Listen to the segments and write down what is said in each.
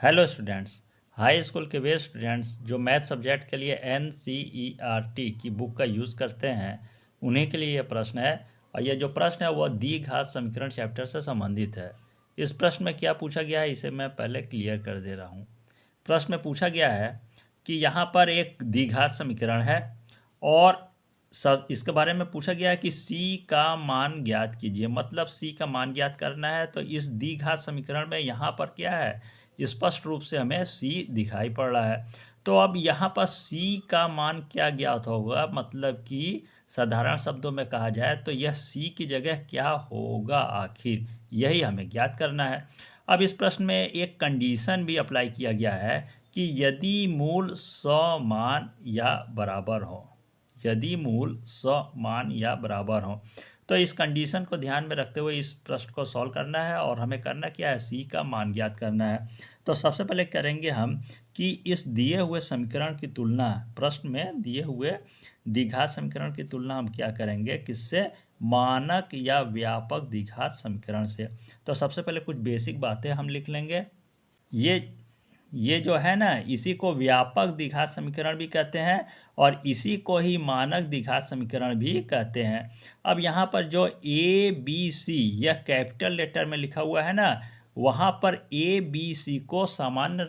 Hello students. High school के वे students जो math subject के लिए एन की बुक का यूज़ करते हैं उन्हीं के लिए ये प्रश्न है। और ये जो प्रश्न है वह द्विघात समीकरण चैप्टर से संबंधित है। इस प्रश्न में क्या पूछा गया है इसे मैं पहले क्लियर कर दे रहा हूँ। प्रश्न में पूछा गया है कि यहाँ पर एक द्विघात समीकरण है और सब इसके बारे में पूछा गया है कि c का मान ज्ञात कीजिए। मतलब c का मान ज्ञात करना है। तो इस द्विघात समीकरण में यहाँ पर क्या है, स्पष्ट रूप से हमें c दिखाई पड़ रहा है। तो अब यहाँ पर c का मान क्या ज्ञात होगा, मतलब कि साधारण शब्दों में कहा जाए तो यह c की जगह क्या होगा आखिर, यही हमें ज्ञात करना है। अब इस प्रश्न में एक कंडीशन भी अप्लाई किया गया है कि यदि मूल समान या बराबर हो, यदि मूल समान या बराबर हो। तो इस कंडीशन को ध्यान में रखते हुए इस प्रश्न को सॉल्व करना है और हमें करना क्या है, सी का मान ज्ञात करना है। तो सबसे पहले करेंगे हम कि इस दिए हुए समीकरण की तुलना, प्रश्न में दिए हुए द्विघात समीकरण की तुलना हम क्या करेंगे, किससे, मानक या व्यापक द्विघात समीकरण से। तो सबसे पहले कुछ बेसिक बातें हम लिख लेंगे। ये जो है ना, इसी को व्यापक द्विघात समीकरण भी कहते हैं और इसी को ही मानक द्विघात समीकरण भी कहते हैं। अब यहाँ पर जो ए बी सी यह कैपिटल लेटर में लिखा हुआ है ना, वहाँ पर ए बी सी को सामान्य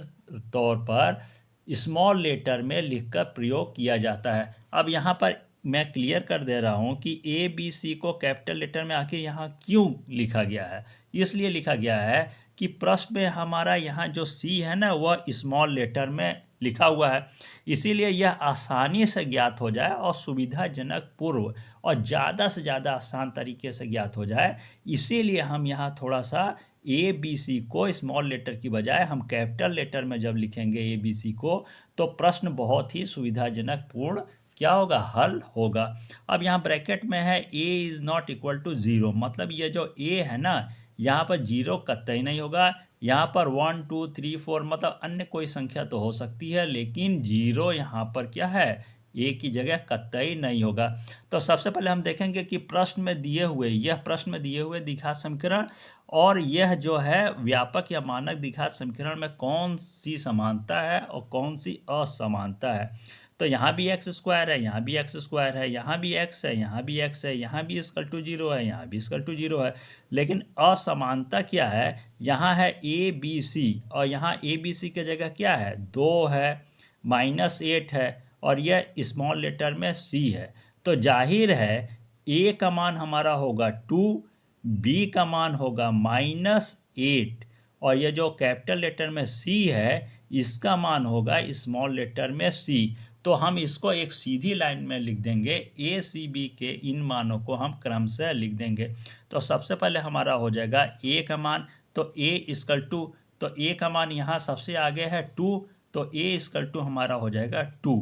तौर पर स्मॉल लेटर में लिखकर प्रयोग किया जाता है। अब यहाँ पर मैं क्लियर कर दे रहा हूँ कि ए बी सी को कैपिटल लेटर में आखिर यहाँ क्यों लिखा गया है। इसलिए लिखा गया है कि प्रश्न में हमारा यहाँ जो सी है ना वह स्मॉल लेटर में लिखा हुआ है, इसीलिए यह आसानी से ज्ञात हो जाए और सुविधाजनक पूर्व और ज़्यादा से ज़्यादा आसान तरीके से ज्ञात हो जाए। इसीलिए हम यहाँ थोड़ा सा ए बी सी को स्मॉल लेटर की बजाय हम कैपिटल लेटर में जब लिखेंगे ए बी सी को, तो प्रश्न बहुत ही सुविधाजनक पूर्ण क्या होगा, हल होगा। अब यहाँ ब्रैकेट में है A is not equal to zero, मतलब ये जो ए है ना यहाँ पर जीरो कतई नहीं होगा। यहाँ पर 1 2 3 4 मतलब अन्य कोई संख्या तो हो सकती है, लेकिन जीरो यहाँ पर क्या है, ए की जगह कतई नहीं होगा। तो सबसे पहले हम देखेंगे कि प्रश्न में दिए हुए, यह प्रश्न में दिए हुए द्विघात समीकरण और यह जो है व्यापक या मानक द्विघात समीकरण में कौन सी समानता है और कौन सी असमानता है। तो यहाँ भी एक्स स्क्वायर है, यहाँ भी एक्स स्क्वायर है, यहाँ भी एक्स है, यहाँ भी एक्स है, यहाँ भी इक्वल टू जीरो है, यहाँ भी इक्वल टू जीरो है। लेकिन असमानता क्या है, यहाँ है ए बी सी और यहाँ ए बी सी की जगह क्या है, 2 है, -8 है और यह स्मॉल लेटर में सी है। तो जाहिर है ए का मान हमारा होगा 2, बी का मान होगा -8 और ये जो कैपिटल लेटर में सी है इसका मान होगा स्मॉल लेटर में सी। तो हम इसको एक सीधी लाइन में लिख देंगे, ए सी बी के इन मानों को हम क्रमशः लिख देंगे। तो सबसे पहले हमारा हो जाएगा ए का मान, तो ए इक्वल टू, तो ए का मान यहाँ सबसे आगे है 2, तो ए इक्वल टू हमारा हो जाएगा 2।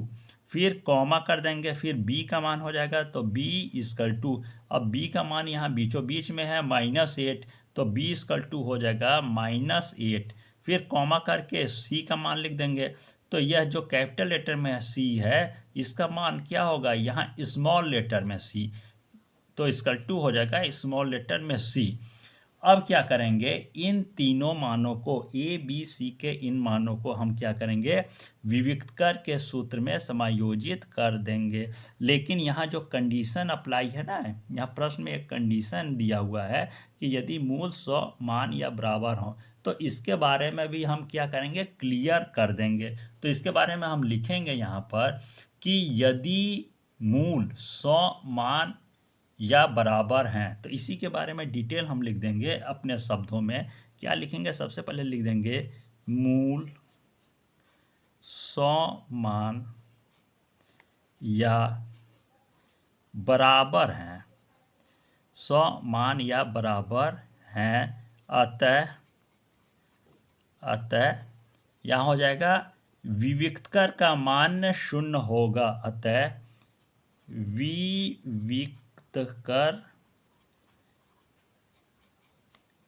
फिर कॉमा कर देंगे, फिर बी का मान हो जाएगा तो बी इक्वल टू, अब बी का मान यहाँ बीचों बीच में है -8, तो बी इक्वल टू हो जाएगा -8। फिर कॉमा करके सी का मान लिख देंगे। तो यह जो कैपिटल लेटर में सी है इसका मान क्या होगा, यहाँ स्मॉल लेटर में सी, तो इक्वल टू हो जाएगा स्मॉल लेटर में सी। अब क्या करेंगे, इन तीनों मानों को, ए बी सी के इन मानों को हम क्या करेंगे, विविक्तकर के सूत्र में समायोजित कर देंगे। लेकिन यहाँ जो कंडीशन अप्लाई है ना, यहाँ प्रश्न में एक कंडीशन दिया हुआ है कि यदि मूल समान या बराबर हो, तो इसके बारे में भी हम क्या करेंगे, क्लियर कर देंगे। तो इसके बारे में हम लिखेंगे यहाँ पर कि यदि मूल समान या बराबर हैं, तो इसी के बारे में डिटेल हम लिख देंगे अपने शब्दों में। क्या लिखेंगे, सबसे पहले लिख देंगे मूल समान या बराबर हैं, समान या बराबर हैं, अतः यहाँ हो जाएगा विविक्तकर का मान 0 होगा, अतः विविक्तकर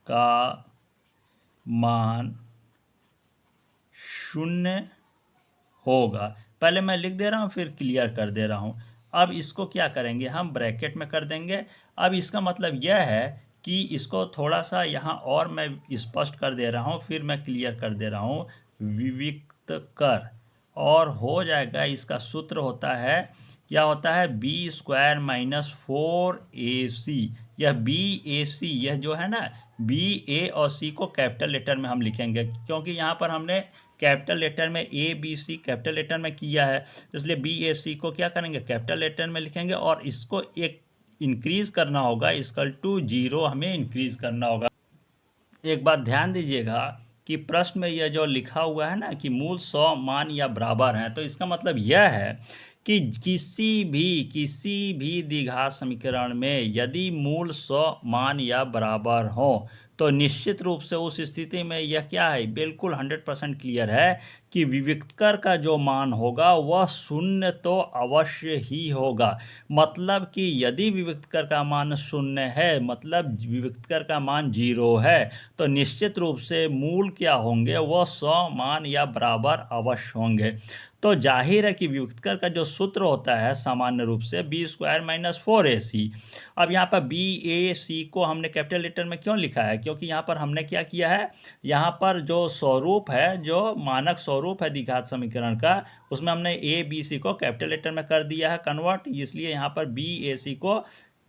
का मान 0 होगा। पहले मैं लिख दे रहा हूँ फिर क्लियर कर दे रहा हूँ। अब इसको क्या करेंगे, हम ब्रैकेट में कर देंगे। अब इसका मतलब यह है कि इसको थोड़ा सा यहाँ और मैं स्पष्ट कर दे रहा हूँ, फिर मैं क्लियर कर दे रहा हूँ विविक्त कर, और हो जाएगा इसका सूत्र होता है, क्या होता है, बी स्क्वायर माइनस 4ac। यह बी ए सी, यह जो है ना, बी ए और सी को कैपिटल लेटर में हम लिखेंगे, क्योंकि यहाँ पर हमने कैपिटल लेटर में A B C capital letter में किया है, इसलिए बी ए सी को क्या करेंगे, कैपिटल लेटर में लिखेंगे, और इसको एक इंक्रीज करना होगा, इक्वल टू 0 हमें इंक्रीज करना होगा। एक बात ध्यान दीजिएगा कि प्रश्न में यह जो लिखा हुआ है ना कि मूल 100 मान या बराबर हैं, तो इसका मतलब यह है कि किसी भी द्विघात समीकरण में यदि मूल 100 मान या बराबर हो, तो निश्चित रूप से उस स्थिति में यह क्या है, बिल्कुल 100% क्लियर है कि विविक्तकर का जो मान होगा वह शून्य तो अवश्य ही होगा। मतलब कि यदि विविक्तकर का मान शून्य है, मतलब विविक्तकर का मान 0 है, तो निश्चित रूप से मूल क्या होंगे, वह 100 मान या बराबर अवश्य होंगे। तो जाहिर है कि विविक्तकर का जो सूत्र होता है सामान्य रूप से बी स्क्वायर माइनस 4ac। अब यहाँ पर बी ए सी को हमने कैपिटल लेटर में क्यों लिखा है, क्योंकि यहाँ पर हमने क्या किया है, यहाँ पर जो स्वरूप है, जो मानक स्वरूप है द्विघात समीकरण का, उसमें हमने ए बी सी को कैपिटल लेटर में कर दिया है कन्वर्ट, इसलिए यहाँ पर बी ए सी को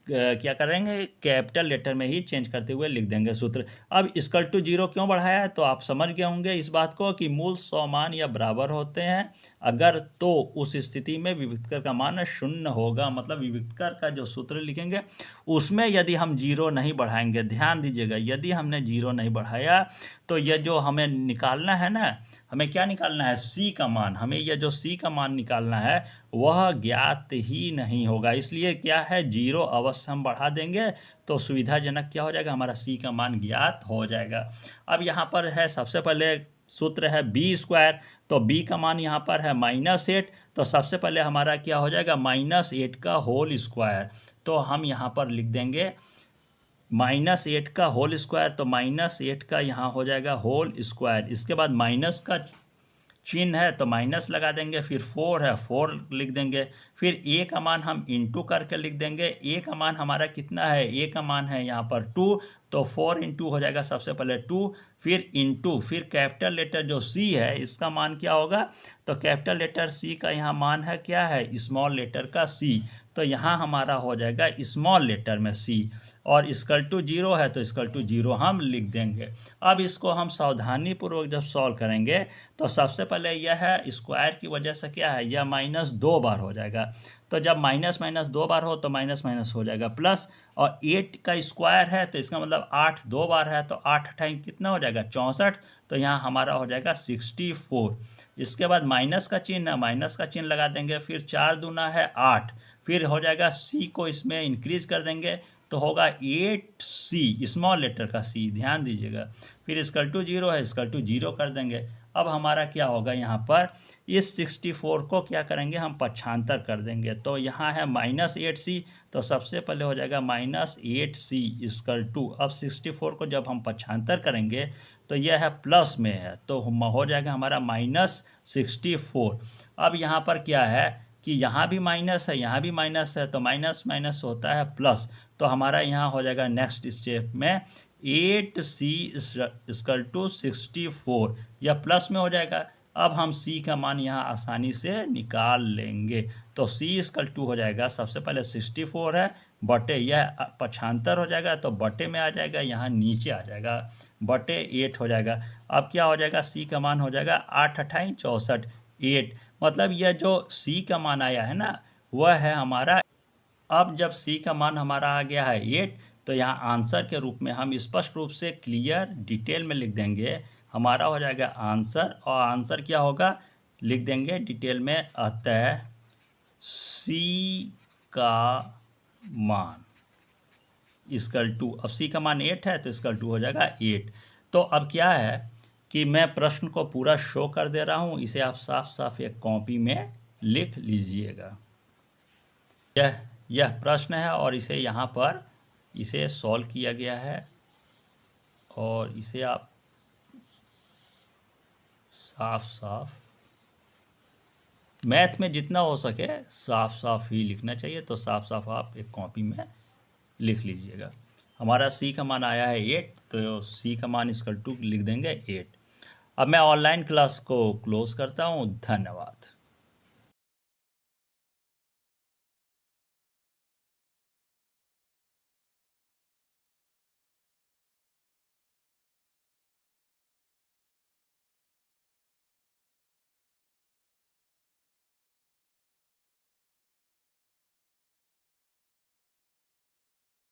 क्या करेंगे, कैपिटल लेटर में ही चेंज करते हुए लिख देंगे सूत्र। अब इक्वल टू 0 क्यों बढ़ाया है, तो आप समझ गए होंगे इस बात को कि मूल 100 मान या बराबर होते हैं अगर, तो उस स्थिति में विविक्तकर का मान 0 होगा। मतलब विविक्तकर का जो सूत्र लिखेंगे उसमें यदि हम 0 नहीं बढ़ाएंगे, ध्यान दीजिएगा, यदि हमने 0 नहीं बढ़ाया तो यह जो हमें निकालना है ना, हमें क्या निकालना है, सी का मान, हमें यह जो सी का मान निकालना है वह ज्ञात ही नहीं होगा। इसलिए क्या है, 0 अवश्य हम बढ़ा देंगे तो सुविधाजनक क्या हो जाएगा, हमारा सी का मान ज्ञात हो जाएगा। अब यहाँ पर है सबसे पहले सूत्र है बी स्क्वायर, तो बी का मान यहाँ पर है -8, तो सबसे पहले हमारा क्या हो जाएगा, -8 का होल स्क्वायर, तो हम यहाँ पर लिख देंगे -8 का होल स्क्वायर, तो -8 का यहाँ हो जाएगा होल स्क्वायर, इसके बाद माइनस का चिन्ह है तो माइनस लगा देंगे, फिर 4 है 4 लिख देंगे, फिर ए का मान हम इंटू करके लिख देंगे। ए का मान हमारा कितना है, ए का मान है यहाँ पर 2, तो 4 इंटू हो जाएगा सबसे पहले 2, फिर इंटू, फिर कैपिटल लेटर जो सी है इसका मान क्या होगा, तो कैपिटल लेटर सी का यहाँ मान है क्या है, स्मॉल लेटर का सी, तो यहाँ हमारा हो जाएगा स्मॉल लेटर में सी, और इक्वल टू 0 है तो इक्वल टू 0 हम लिख देंगे। अब इसको हम सावधानी पूर्वक जब सॉल्व करेंगे तो सबसे पहले यह है स्क्वायर की वजह से क्या है, यह -2 बार हो जाएगा, तो जब माइनस माइनस 2 बार हो तो माइनस माइनस हो जाएगा प्लस, और 8 का स्क्वायर है तो इसका मतलब 8 2 बार है, तो 8 अठाई कितना हो जाएगा 64, तो यहाँ हमारा हो जाएगा 64। इसके बाद माइनस का चिन्ह है, माइनस का चिन्ह लगा देंगे, फिर 4 दूना है 8, फिर हो जाएगा सी को इसमें इंक्रीज कर देंगे तो होगा 8c, स्मॉल लेटर का सी, ध्यान दीजिएगा, फिर इक्वल टू 0 है, इक्वल टू 0 कर देंगे। अब हमारा क्या होगा, यहाँ पर इस 64 को क्या करेंगे, हम पक्षांतर कर देंगे, तो यहाँ है -8c, तो सबसे पहले हो जाएगा -8c इक्वल टू, अब 64 को जब हम पक्षांतर करेंगे तो यह है प्लस में है, तो हो जाएगा हमारा -64। अब यहाँ पर क्या है कि यहाँ भी माइनस है, यहाँ भी माइनस है, तो माइनस माइनस होता है प्लस, तो हमारा यहाँ हो जाएगा नेक्स्ट स्टेप में 8c इक्वल टू 64, यह प्लस में हो जाएगा। अब हम c का मान यहाँ आसानी से निकाल लेंगे, तो c इक्वल टू हो जाएगा, सबसे पहले 64 है बटे, यह पक्षांतर हो जाएगा तो बटे में आ जाएगा, यहाँ नीचे आ जाएगा, बटे 8 हो जाएगा। अब क्या हो जाएगा, c का मान हो जाएगा 8 अठाई 64, 8, मतलब यह जो c का मान आया है ना वह है हमारा। अब जब c का मान हमारा आ गया है 8, तो यहाँ आंसर के रूप में हम स्पष्ट रूप से क्लियर डिटेल में लिख देंगे, हमारा हो जाएगा आंसर, और आंसर क्या होगा लिख देंगे डिटेल में, अतः c का मान इक्वल टू, अब c का मान 8 है तो इक्वल टू हो जाएगा 8। तो अब क्या है कि मैं प्रश्न को पूरा शो कर दे रहा हूँ, इसे आप साफ साफ एक कॉपी में लिख लीजिएगा। यह प्रश्न है और इसे यहाँ पर इसे सॉल्व किया गया है, और इसे आप साफ साफ मैथ में जितना हो सके साफ साफ ही लिखना चाहिए, तो साफ साफ आप एक कॉपी में लिख लीजिएगा। हमारा c का मान आया है 8, तो c का मान इक्वल टू लिख देंगे 8। अब मैं ऑनलाइन क्लास को क्लोज करता हूँ। धन्यवाद।